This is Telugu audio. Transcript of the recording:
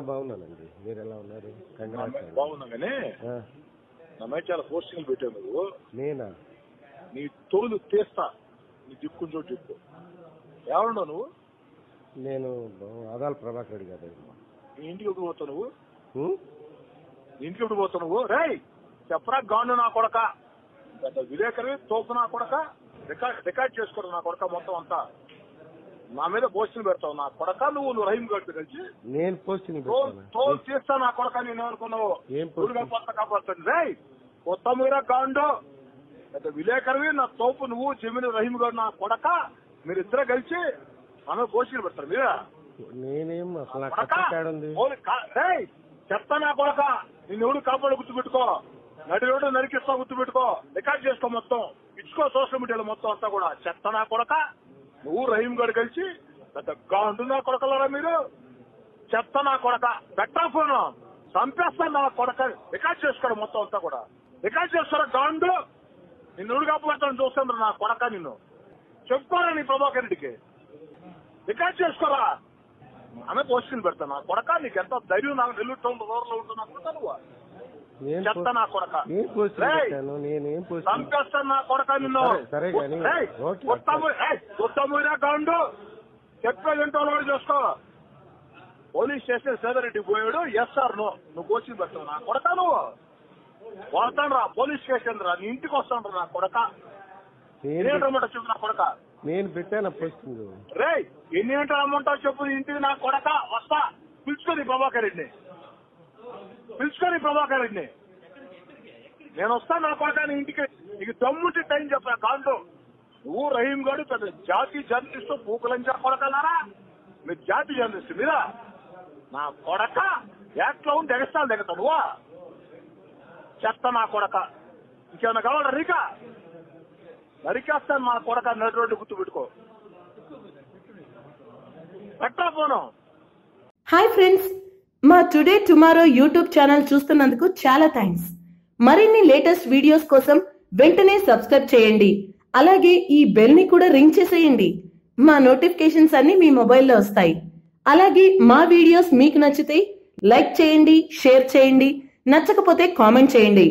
బాగున్నానండి. మీరు ఎలా ఉన్నారు? బాగున్నా కానీ నా మీద చాలా పోస్టింగ్లు పెట్టావు నువ్వు. నేనా? నీ తోలు తీస్తా, నీ దిక్కు చోటు చెప్పు. ఎవరున్నావు నువ్వు? నేను ఆదాల ప్రభాకర్ రెడ్డి గారు. నీ ఇంటికి ఎప్పుడు పోతావు నువ్వు? ఇంటికి ఎప్పుడు పోతావు నువ్వు? రేయ్ చెప్పరా గాండు నా కొడక, విలేకరి తోపు నా కొడక, రికార్డ్ చేసుకోరు నా కొడక మొత్తం అంతా. నా మీద పోస్టింగ్ పెడతావు నా కొడక. నువ్వు రహీం గడ్డు కలిసి నేను పోస్టింగ్ తోలు తీస్తా నా కొడక. నేను అనుకున్నావు కొత్త కాపాడుతుంది. రేయ్ కొత్త మీరా గాండు విలేకరివి నా తోపు నువ్వు, జమీన్ రహీం గడ్డు నా కొడక. మీరిద్దరే కలిసి మన పోస్టింగ్ పెడతారు మీరా? నేనేం అసలు చెప్తా నా కొడక. నిన్ను ఎవడు కాపాడు గుర్తుపెట్టుకో. నడి రోడ్డు నరికిస్తా గుర్తుపెట్టుకో. రికార్డ్ చేసుకో మొత్తం, ఇచ్చుకో సోషల్ మీడియాలో మొత్తం అంతా కూడా. చెత్త నా కొడక నువ్వు రహీం గడు కలిసి పెద్దగా ఉంటున్నా కొడకలరా మీరు. చెత్త నా కొడక పెట్టా ఫోను చంపేస్తా నా కొడక. రికార్డ్ చేసుకోవడం మొత్తం అంతా కూడా. రికార్డ్ చేస్తారా గాండు? నిన్ను ఎవడు కాపాడుతాను చూస్తాను నా కొడక. నిన్ను చెప్పుకోరా నీ ప్రభాకర్ రెడ్డికి. రికార్డ్ చేసుకోరా. ఆమె పోస్టింగ్ పెడతా నా కొడక. నీకు ఎంత ధైర్యం? నాకు నెల్లూరు టౌన్ రోడ్లో ఉంటున్నా కొడక నువ్వు. చెత్త నా కొడక. చంపేస్తాను నా కొడక నిన్ను. ఉత్తమూరా గాండు చెప్పేంటో చేసుకో. పోలీస్ స్టేషన్ సేదరెడ్డి పోయాడు. ఎస్ఆర్ నువ్వు కోచింగ్ పెడతావు నా కొడక. నువ్వు వస్తాను రా పోలీస్ స్టేషన్ రా. నీ ఇంటికి వస్తాను రా నా కొడక. ఎన్నింటామంటా చెప్పు నా కొడక. నేను పెట్టాను పోస్టింగ్. రే ఎన్ని గంటలు అమ్మంటావు చెప్పు ఇంటికి నా కొడక. వస్తా. పిలుచుకొని ప్రభాకర్ రెడ్డిని, పిలుచుకొని ప్రభాకర్ రెడ్డిని. నేను వస్తాను నా కొడక నీ ఇంటికి. నీకు దమ్ముంటే టైం చెప్పా కాంటో. నువ్వు రహీం గడు పెద్ద జాతి జర్నలిస్ట్ పూకులంచా కొడకలారా. మీరు జాతి జర్నలిస్ట్ మీరా నా కొడక. యాక్ట్లో ఉండి ఎగస్తాను దిగతా నువ్వా. చెత్త నా కొడక. ఇంకేమన్నా కావాలా రీకా? నరికేస్తాను మా కొడక. నడి రోడ్డు గుర్తు పెట్టుకో. పెట్టా ఫోను. హాయ్ ఫ్రెండ్స్, మా టుడే టుమారో యూట్యూబ్ ఛానల్ చూస్తున్నందుకు చాలా థ్యాంక్స్. మరిన్ని లేటెస్ట్ వీడియోస్ కోసం వెంటనే సబ్స్క్రైబ్ చేయండి. అలాగే ఈ బెల్ ని కూడా రింగ్ చేసేయండి. మా నోటిఫికేషన్స్ అన్ని మీ మొబైల్లో వస్తాయి. అలాగే మా వీడియోస్ మీకు నచ్చితే లైక్ చేయండి, షేర్ చేయండి, నచ్చకపోతే కామెంట్ చేయండి.